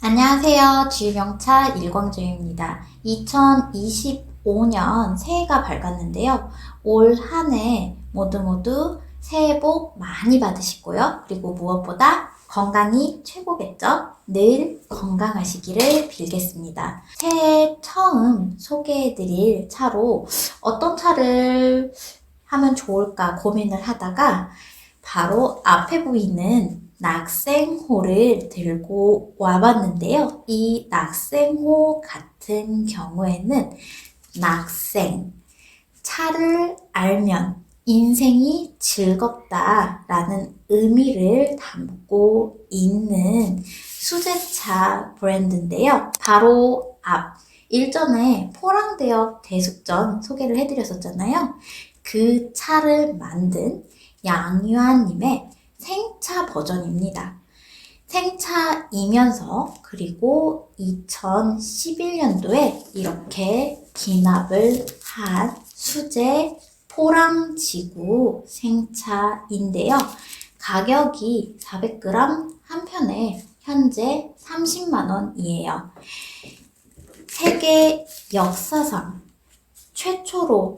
안녕하세요. 주유명차 일광주입니다. 2025년 새해가 밝았는데요. 올 한 해 모두 새해 복 많이 받으시고요. 그리고 무엇보다 건강이 최고겠죠? 늘 건강하시기를 빌겠습니다. 새해 처음 소개해드릴 차로 어떤 차를 하면 좋을까 고민을 하다가 바로 앞에 보이는 낙생호를 들고 와봤는데요. 이 낙생호 같은 경우에는 낙생, 차를 알면 인생이 즐겁다라는 의미를 담고 있는 수제차 브랜드인데요. 바로 일전에 포랑대역 대숙전 소개를 해드렸었잖아요. 그 차를 만든 양유한님의 생차 버전입니다. 생차이면서 그리고 2011년도에 이렇게 기납을 한 수제 포랑지구 생차인데요. 가격이 400g 한 편에 현재 30만원이에요. 세계 역사상 최초로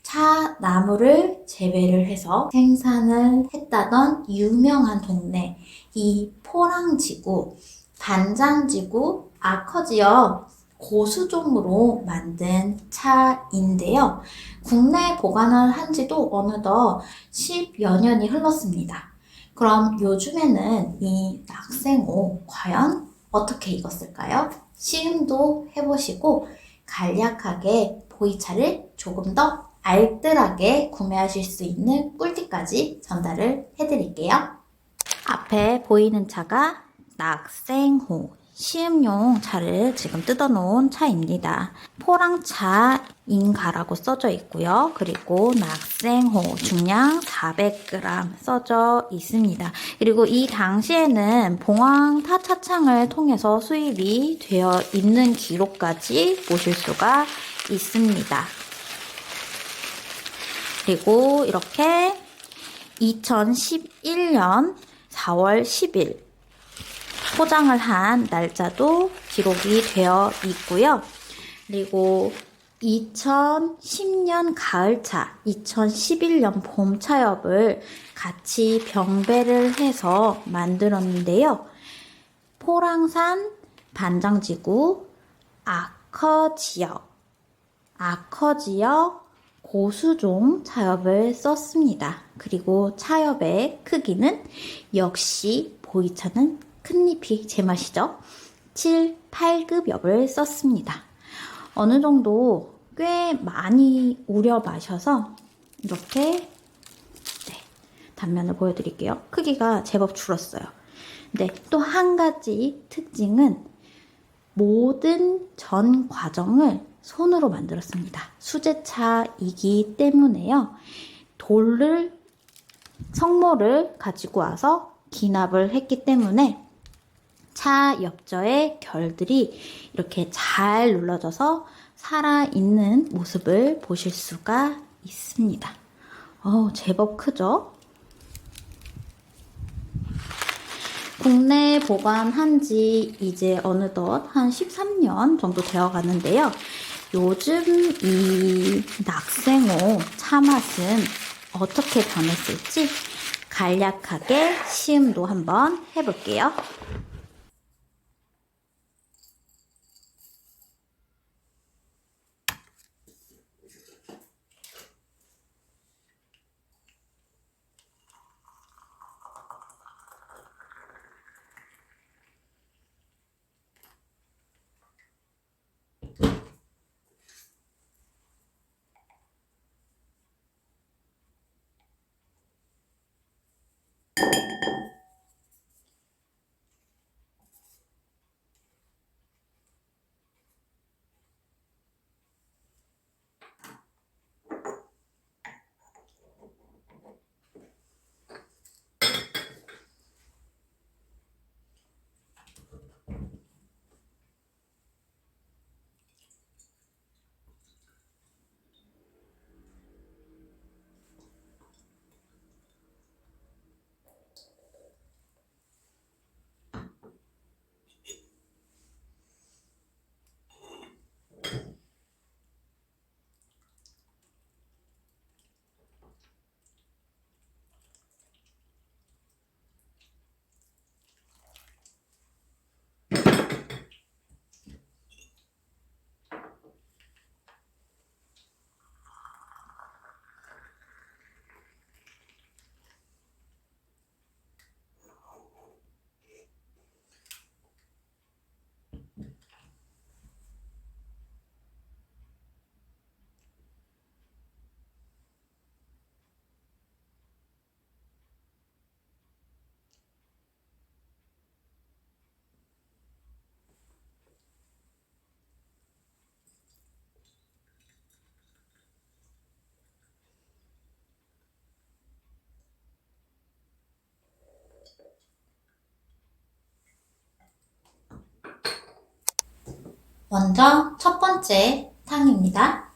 차 나무를 재배를 해서 생산을 했다던 유명한 동네, 이 포랑지구, 반장지구 아커지역 고수종으로 만든 차인데요. 국내에 보관을 한 지도 어느덧 10여 년이 흘렀습니다. 그럼 요즘에는 이 낙생호 과연 어떻게 익었을까요? 시음도 해보시고 간략하게 보이차를 조금 더 알뜰하게 구매하실 수 있는 꿀팁까지 전달을 해드릴게요. 앞에 보이는 차가 낙생호 시음용 차를 지금 뜯어놓은 차입니다. 포랑차인가라고 써져 있고요. 그리고 낙생호 중량 400g 써져 있습니다. 그리고 이 당시에는 봉황 타차창을 통해서 수입이 되어 있는 기록까지 보실 수가 있습니다. 그리고 이렇게 2011년 4월 10일 포장을 한 날짜도 기록이 되어 있고요. 그리고 2010년 가을차, 2011년 봄차엽을 같이 병배를 해서 만들었는데요. 포랑산 반장지구 아커지역 고수종 차엽을 썼습니다. 그리고 차엽의 크기는 역시 보이차는 큰 잎이 제맛이죠. 7, 8급 엽을 썼습니다. 어느 정도 꽤 많이 우려 마셔서 이렇게 단면을 보여드릴게요. 크기가 제법 줄었어요. 또 한 가지 특징은 모든 전 과정을 손으로 만들었습니다. 수제차이기 때문에요. 성모를 가지고 와서 기납을 했기 때문에 차 옆저의 결들이 이렇게 잘 눌러져서 살아있는 모습을 보실 수가 있습니다. 제법 크죠? 국내에 보관한 지 이제 어느덧 한 13년 정도 되어 가는데요. 요즘 이 낙생호 차 맛은 어떻게 변했을지 간략하게 시음도 한번 해볼게요. 먼저 첫 번째 탕입니다.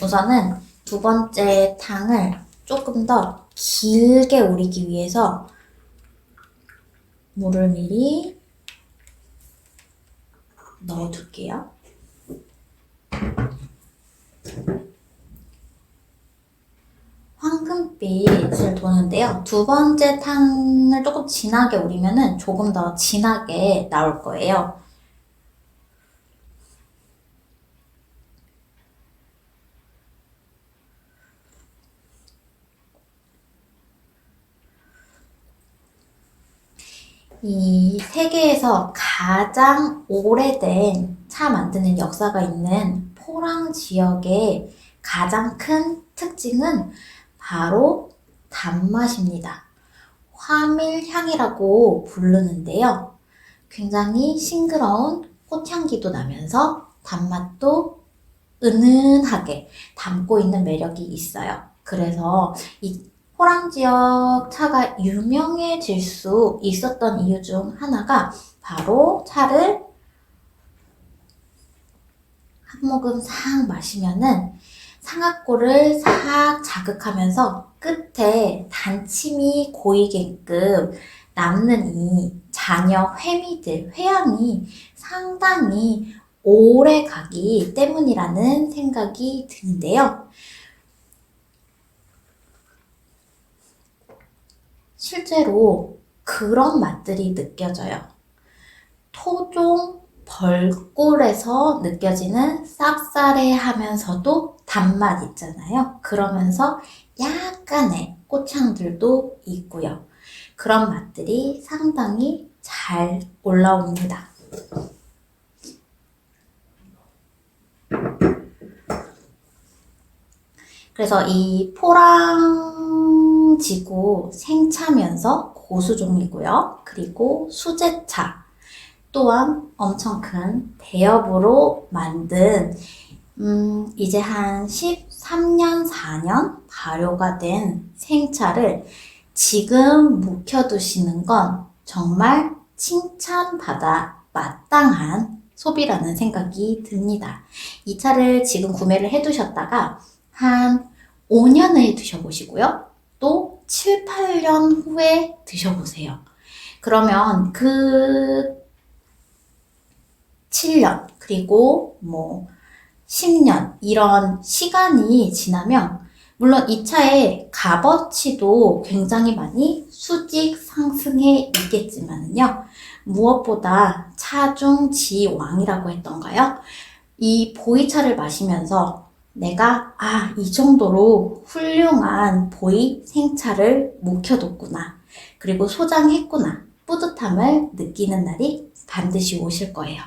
우선은 두 번째 탕을 조금 더 길게 우리기 위해서 물을 미리 넣어둘게요. 황금빛을 도는데요. 두 번째 탕을 조금 진하게 우리면은 조금 더 진하게 나올 거예요. 이 세계에서 가장 오래된 차 만드는 역사가 있는 포랑 지역의 가장 큰 특징은 바로 단맛입니다. 화밀향이라고 부르는데요. 굉장히 싱그러운 꽃향기도 나면서 단맛도 은은하게 담고 있는 매력이 있어요. 그래서 이 호랑 지역 차가 유명해질 수 있었던 이유 중 하나가 바로 차를 한 모금 싹 마시면은 상악골을 싹 자극하면서 끝에 단침이 고이게끔 남는 이 잔여 회미들, 회향이 상당히 오래 가기 때문이라는 생각이 드는데요. 실제로 그런 맛들이 느껴져요. 토종 벌꿀에서 느껴지는 쌉싸래하면서도 단맛 있잖아요. 그러면서 약간의 꽃향들도 있고요. 그런 맛들이 상당히 잘 올라옵니다. 그래서 이 포랑지구 생차면서 고수종이고요. 그리고 수제차 또한 엄청 큰 대엽으로 만든 이제 한 13년, 4년 발효가 된 생차를 지금 묵혀두시는 건 정말 칭찬받아 마땅한 소비라는 생각이 듭니다. 이 차를 지금 구매를 해두셨다가 한 5년을 드셔보시고요. 또 7, 8년 후에 드셔보세요. 그러면 그 7년, 그리고 10년, 이런 시간이 지나면, 물론 이 차의 값어치도 굉장히 많이 수직 상승해 있겠지만요. 무엇보다 차중지왕이라고 했던가요? 이 보이차를 마시면서 내가 이 정도로 훌륭한 보이 생차를 묵혀뒀구나. 그리고 소장했구나. 뿌듯함을 느끼는 날이 반드시 오실 거예요.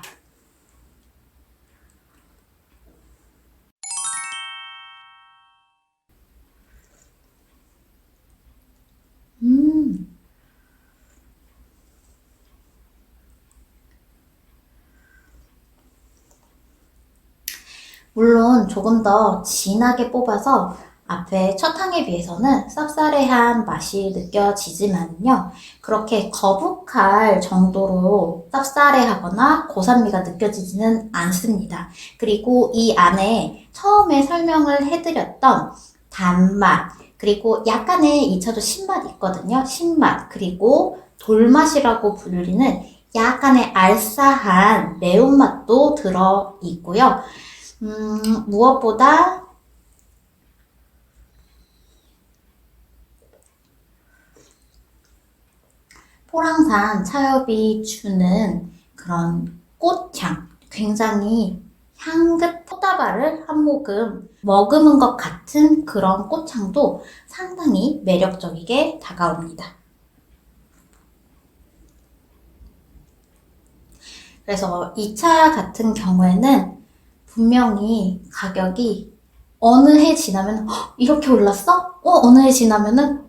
물론 조금 더 진하게 뽑아서 앞에 첫 향에 비해서는 쌉싸래한 맛이 느껴지지만요. 그렇게 거북할 정도로 쌉싸래하거나 고산미가 느껴지지는 않습니다. 그리고 이 안에 처음에 설명을 해드렸던 단맛, 그리고 약간의 이 차도 신맛 있거든요. 신맛, 그리고 돌맛이라고 불리는 약간의 알싸한 매운맛도 들어있고요. 무엇보다 포랑산 차엽이 주는 그런 꽃향, 굉장히 향긋 포다바를 한 모금 머금은 것 같은 그런 꽃향도 상당히 매력적이게 다가옵니다. 그래서 이 차 같은 경우에는 분명히 가격이 어느 해 지나면 이렇게 올랐어? 어느 해 지나면은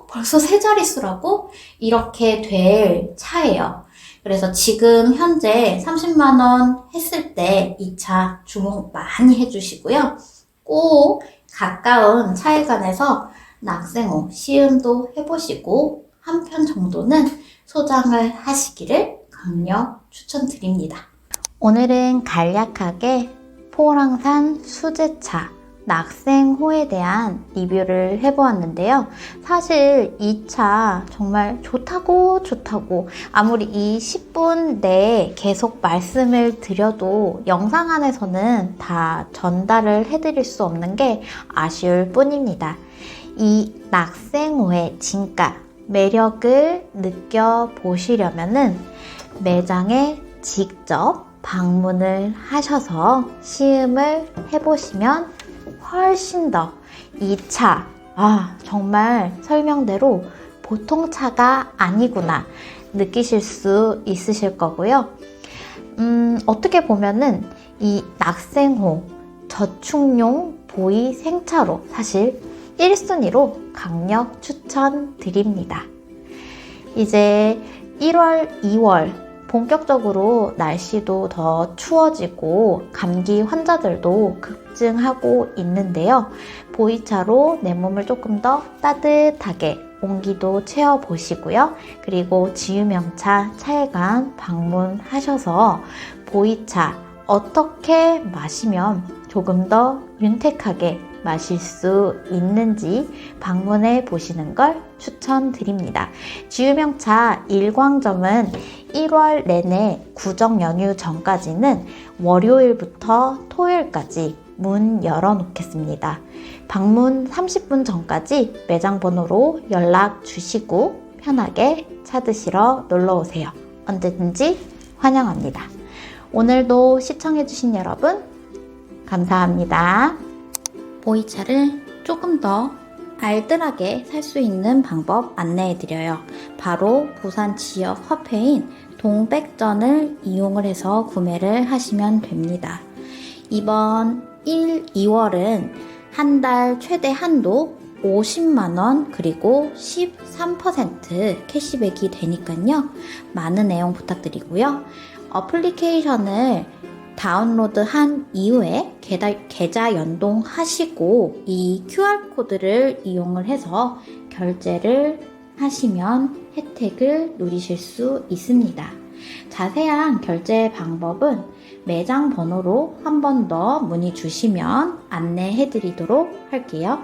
벌써 세 자릿수라고? 이렇게 될 차예요. 그래서 지금 현재 30만 원 했을 때 2차 주문 많이 해주시고요. 꼭 가까운 차회관에서 낙생호 시음도 해보시고 한 편 정도는 소장을 하시기를 강력 추천드립니다. 오늘은 간략하게 포랑산 수제차 낙생호에 대한 리뷰를 해보았는데요. 사실 이 차 정말 좋다고 아무리 이 10분 내에 계속 말씀을 드려도 영상 안에서는 다 전달을 해드릴 수 없는 게 아쉬울 뿐입니다. 이 낙생호의 진가, 매력을 느껴보시려면은 매장에 직접 방문을 하셔서 시음을 해보시면 훨씬 더 이 차, 정말 설명대로 보통 차가 아니구나 느끼실 수 있으실 거고요. 어떻게 보면은 이 낙생호 저축용 보이 생차로 사실 1순위로 강력 추천드립니다. 이제 1월, 2월 본격적으로 날씨도 더 추워지고 감기 환자들도 급증하고 있는데요. 보이차로 내 몸을 조금 더 따뜻하게 온기도 채워보시고요. 그리고 지유명차 차회관 방문하셔서 보이차 어떻게 마시면 조금 더 윤택하게 마실 수 있는지 방문해 보시는 걸 추천드립니다. 지유명차 일광점은 1월 내내 구정 연휴 전까지는 월요일부터 토요일까지 문 열어놓겠습니다. 방문 30분 전까지 매장 번호로 연락 주시고 편하게 차 드시러 놀러오세요. 언제든지 환영합니다. 오늘도 시청해주신 여러분 감사합니다. 보이차를 조금 더 알뜰하게 살 수 있는 방법 안내해드려요. 바로 부산 지역 화폐인 동백전을 이용을 해서 구매를 하시면 됩니다. 이번 1, 2월은 한 달 최대 한도 50만원 그리고 13% 캐시백이 되니까요. 많은 애용 부탁드리고요. 어플리케이션을 다운로드한 이후에 계좌 연동하시고 이 QR코드를 이용을 해서 결제를 하시면 혜택을 누리실 수 있습니다. 자세한 결제 방법은 매장 번호로 한 번 더 문의 주시면 안내해 드리도록 할게요.